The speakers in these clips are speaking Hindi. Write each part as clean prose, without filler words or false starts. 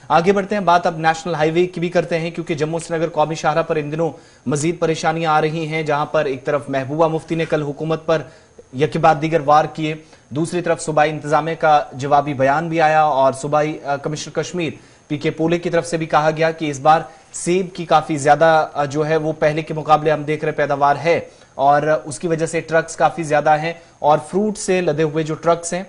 आगे बढ़ते हैं, बात अब नेशनल हाईवे की भी करते हैं, क्योंकि जम्मू श्रीनगर कौमी शाहराह पर इन दिनों मजीद परेशानियां आ रही हैं, जहां पर एक तरफ महबूबा मुफ्ती ने कल हुकूमत पर यके बाद दीगर वार किए, दूसरी तरफ सूबाई इंतजामिया का जवाबी बयान भी आया और सूबाई कमिश्नर कश्मीर पीके पोले की तरफ से भी कहा गया कि इस बार सेब की काफी ज्यादा जो है वो पहले के मुकाबले हम देख रहे पैदावार है और उसकी वजह से ट्रक्स काफी ज्यादा हैं और फ्रूट से लदे हुए जो ट्रक्स हैं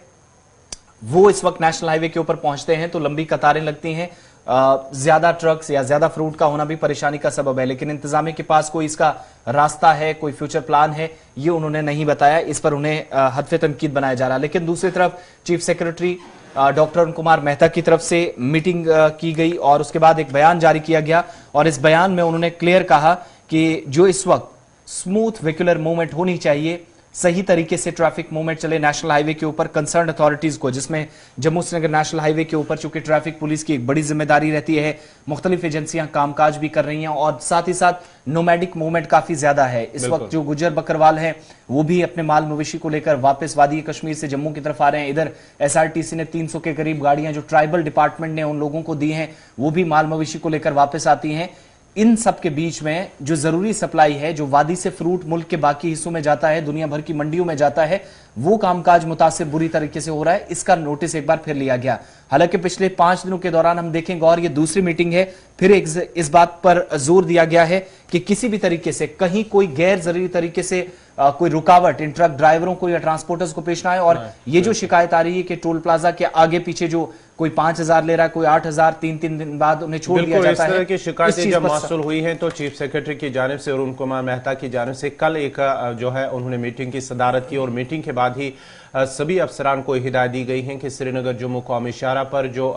वो इस वक्त नेशनल हाईवे के ऊपर पहुंचते हैं तो लंबी कतारें लगती हैं। ज्यादा ट्रक्स या ज्यादा फ्रूट का होना भी परेशानी का सबब है, लेकिन इंतजामिया के पास कोई इसका रास्ता है, कोई फ्यूचर प्लान है, ये उन्होंने नहीं बताया। इस पर उन्हें हदफ तनकीद बनाया जा रहा है। लेकिन दूसरी तरफ chief secretary doctor Arun Kumar Mehta की तरफ से मीटिंग की गई और उसके बाद एक बयान जारी किया गया और इस बयान में उन्होंने क्लियर कहा कि जो इस वक्त स्मूथ व्हीकुलर मूवमेंट होनी चाहिए, सही तरीके से ट्रैफिक मूवमेंट चले नेशनल हाईवे के ऊपर, कंसर्न अथॉरिटीज को, जिसमें जम्मू श्रीनगर नेशनल हाईवे के ऊपर चूंकि ट्रैफिक पुलिस की एक बड़ी जिम्मेदारी रहती है, मुख्तलिफ एजेंसियां कामकाज भी कर रही हैं और साथ ही साथ नोमैडिक मूवमेंट काफी ज्यादा है। इस वक्त जो गुजर बकरवाल हैं वो भी अपने माल मवेशी को लेकर वापस वादी कश्मीर से जम्मू की तरफ आ रहे हैं। इधर एसआरटीसी ने 300 के करीब गाड़ियां जो ट्राइबल डिपार्टमेंट ने उन लोगों को दी हैं वो भी माल मवेशी को लेकर वापस आती हैं। इन सब के बीच में जो जरूरी सप्लाई है, जो वादी से फ्रूट मुल्क के बाकी हिस्सों में जाता है, दुनिया भर की मंडियों में जाता है, वो कामकाज मुतासिर बुरी तरीके से हो रहा है। इसका नोटिस एक बार फिर लिया गया। हालांकि पिछले 5 दिनों के दौरान हम देखेंगे और ये दूसरी मीटिंग है, फिर इस बात पर जोर दिया गया है कि किसी भी तरीके से कहीं कोई गैर जरूरी तरीके से कोई रुकावट इन ट्रक ड्राइवरों को या ट्रांसपोर्टर्स को पेश ना आए। और ये जो शिकायत आ रही है कि टोल प्लाजा के आगे पीछे जो कोई 5,000 ले रहा है, कोई 8,000, 3 दिन बाद उन्हें छोड़ दिया जाता है। इस तरह की शिकायतें जब मौसूल हुई हैं तो चीफ सेक्रेटरी की जानिब से अरुण कुमार मेहता की जानिब से कल एक जो है उन्होंने मीटिंग की सदारत की और मीटिंग के बाद ही सभी अफसरान को हिदायत दी गई हैं कि श्रीनगर जम्मू कौमी शाहराह पर जो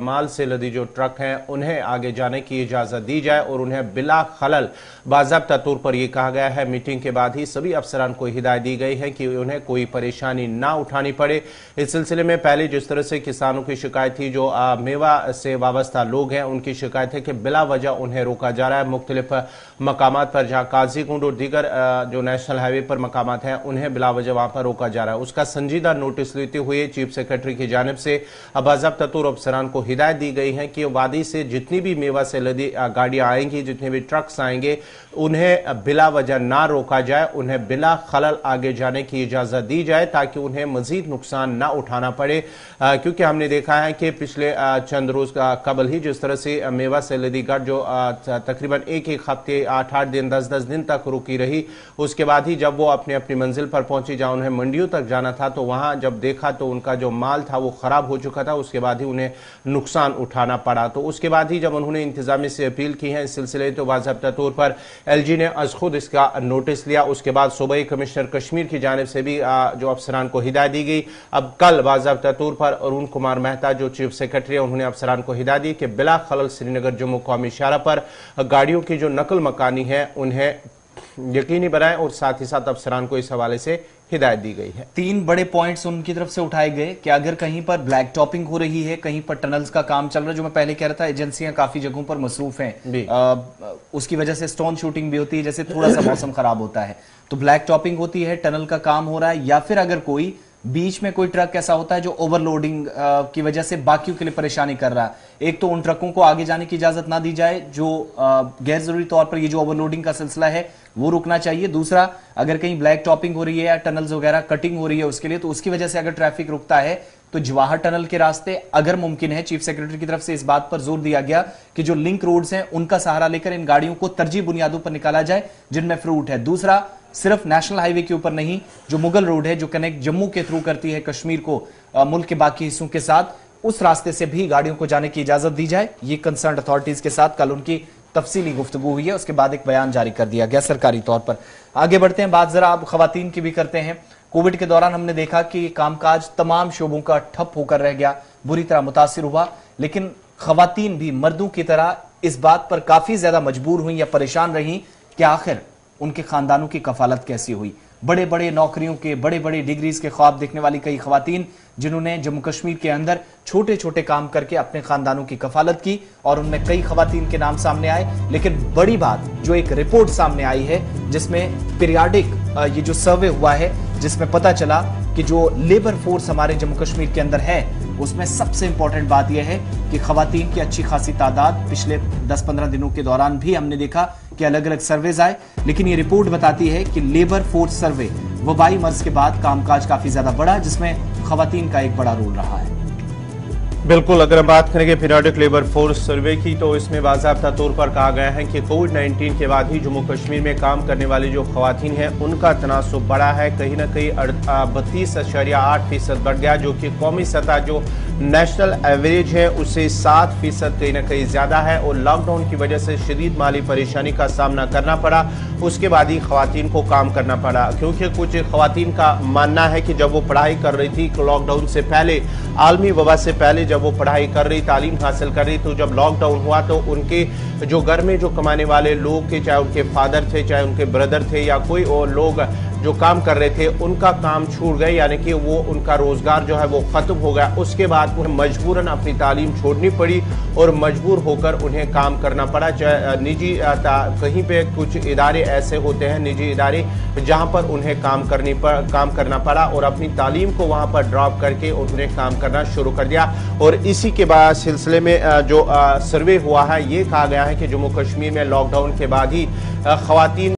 माल से लदी जो ट्रक हैं उन्हें आगे जाने की इजाजत दी जाए और उन्हें बिला खलल बाज़ाब्ता तौर पर यह कहा गया है। मीटिंग के बाद ही सभी अफसरान को हिदायत दी गई है कि उन्हें कोई परेशानी ना उठानी पड़े। इस सिलसिले में पहले जिस तरह से किसानों की शिकायत थी, जो मेवा से वाबस्ता लोग हैं उनकी शिकायत है कि बिला वजह उन्हें रोका जा रहा है। मुख्तलिफ मकामात पर जहाँ काजी कुंड और दीगर जो नेशनल हाईवे पर मकामात हैं उन्हें बिला वजह वहां पर रोका जा रहा है। उसका संजीदा नोटिस लेते हुए चीफ सेक्रेटरी की जानिब से बाज़ाब्ता तौर अफसरान को हिदायत दी गई है कि वादी से जितनी भी मेवा से लदी गाड़ियां आएंगी, जितने भी ट्रक्स आएंगे, उन्हें बिला वजह ना रोका जाए, उन्हें बिला खलल आगे जाने की इजाजत दी जाए ताकि उन्हें मजीद नुकसान ना उठाना पड़े। क्योंकि हमने देखा है कि पिछले चंद रोज कबल ही जिस तरह से मेवा से लदी गाड़ जो तकरीबन एक हफ्ते 8-8 दिन 10-10 दिन तक रुकी रही, उसके बाद ही जब वो अपनी मंजिल पर पहुंची जहां उन्हें मंडियों तक जाना था तो वहां जब देखा तो उनका जो माल था वो खराब हो चुका था। उसके बाद ही उन्हें नुकसान उठाना पड़ा। तो उसके बाद ही जब उन्होंने इंतजामिया से अपील की है इस सिलसिले तो बाज़ाब्ता तौर पर एलजी ने अज खुद इसका नोटिस लिया। उसके बाद सूबाई कमिश्नर कश्मीर की जानिब से भी जो अफसरान को हिदायत दी गई। अब कल बाज़ाब्ता तौर पर अरुण कुमार मेहता जो चीफ सेक्रेटरी है उन्होंने अफसरान को हिदायत दी कि बिला खलल श्रीनगर जम्मू कौमी शाहराह पर गाड़ियों की जो नकल मकानी है उन्हें यकीनी बनाएं और साथ ही साथ अफसरान को इस हवाले से हिदायत दी गई है। 3 बड़े पॉइंट्स उनकी तरफ से उठाए गए कि अगर कहीं पर ब्लैक टॉपिंग हो रही है, कहीं पर टनल्स का काम चल रहा है, जो मैं पहले कह रहा था एजेंसियां काफी जगहों पर मसरूफ हैं, उसकी वजह से स्टोन शूटिंग भी होती है, जैसे थोड़ा सा मौसम खराब होता है तो ब्लैक टॉपिंग होती है, टनल का काम हो रहा है, या फिर अगर कोई बीच में कोई ट्रक ऐसा होता है जो ओवरलोडिंग की वजह से बाकियों के लिए परेशानी कर रहा है। एक तो उन ट्रकों को आगे जाने की इजाजत ना दी जाए, जो गैर जरूरी तौर पर ये जो ओवरलोडिंग का सिलसिला है वो रुकना चाहिए। दूसरा, अगर कहीं ब्लैक टॉपिंग हो रही है या टनल्स वगैरह कटिंग हो रही है उसके लिए, तो उसकी वजह से अगर ट्रैफिक रुकता है तो जवाहर टनल के रास्ते अगर मुमकिन है, चीफ सेक्रेटरी की तरफ से इस बात पर जोर दिया गया कि जो लिंक रोड्स हैं उनका सहारा लेकर इन गाड़ियों को तरजीह बुनियादों पर निकाला जाए जिनमें फ्रूट है। दूसरा, सिर्फ नेशनल हाईवे के ऊपर नहीं, जो मुगल रोड है जो कनेक्ट जम्मू के थ्रू करती है कश्मीर को मुल्क के बाकी हिस्सों के साथ, उस रास्ते से भी गाड़ियों को जाने की इजाजत दी जाए। ये कंसर्न अथॉरिटीज के साथ कल उनकी तफसीली गुफ्तगू हुई है, उसके बाद एक बयान जारी कर दिया गया सरकारी तौर पर। आगे बढ़ते हैं, बात जरा अब खवातीन की भी करते हैं। कोविड के दौरान हमने देखा कि कामकाज तमाम शोबों का ठप होकर रह गया, बुरी तरह मुतासिर हुआ, लेकिन खवातीन भी मर्दों की तरह इस बात पर काफी ज्यादा मजबूर हुई या परेशान रही कि आखिर उनके खानदानों की कफालत कैसी हुई। बड़े बड़े नौकरियों के, बड़े बड़े डिग्रीज के ख्वाब देखने वाली कई खवातीन जिन्होंने जम्मू कश्मीर के अंदर छोटे छोटे काम करके अपने खानदानों की कफालत की, और उनमें कई खवातीन के नाम सामने आए। लेकिन बड़ी बात जो एक रिपोर्ट सामने आई है जिसमें पीरियाडिक ये जो सर्वे हुआ है जिसमें पता चला कि जो लेबर फोर्स हमारे जम्मू कश्मीर के अंदर है उसमें सबसे इंपॉर्टेंट बात यह है कि खवातीन की अच्छी खासी तादाद पिछले 10-15 दिनों के दौरान भी हमने देखा कि अलग अलग सर्वेज आए, लेकिन ये रिपोर्ट बताती है कि लेबर फोर्स सर्वे वबाई मर्ज के बाद कामकाज काफी ज्यादा बढ़ा, जिसमें खवातीन का एक बड़ा रोल रहा है। बिल्कुल, अगर हम बात करेंगे पीरियडिक लेबर फोर्स सर्वे की, तो इसमें बाज़ाब्ता तौर पर कहा गया है कि कोविड-19 के बाद ही जम्मू कश्मीर में काम करने वाली जो खवातीन हैं उनका तनासुब बढ़ा है, कहीं ना कहीं 32.8% बढ़ गया, जो कि कौमी सतह जो नेशनल एवरेज है उससे 7% कहीं ना कहीं ज्यादा है। और लॉकडाउन की वजह से शदीद माली परेशानी का सामना करना पड़ा, उसके बाद ही खवातीन को काम करना पड़ा, क्योंकि कुछ खवातीन का मानना है कि जब वो पढ़ाई कर रही थी लॉकडाउन से पहले, आलमी वबा से पहले जब वो पढ़ाई कर रही, तालीम हासिल कर रही, तो जब लॉकडाउन हुआ तो उनके जो घर में जो कमाने वाले लोग थे, चाहे उनके फादर थे, चाहे उनके ब्रदर थे या कोई और लोग जो काम कर रहे थे, उनका काम छूट गए, यानी कि वो उनका रोजगार जो है वो खत्म हो गया। उसके बाद उन्हें मजबूरन अपनी तालीम छोड़नी पड़ी और मजबूर होकर उन्हें काम करना पड़ा। निजी कहीं पे कुछ इदारे ऐसे होते हैं, निजी इदारे, जहां पर उन्हें काम करना पड़ा और अपनी तालीम को वहां पर ड्रॉप करके उन्होंने काम करना शुरू कर दिया। और इसी के बाद सिलसिले में जो सर्वे हुआ है, ये कहा गया है कि जम्मू कश्मीर में लॉकडाउन के बाद ही खवातीन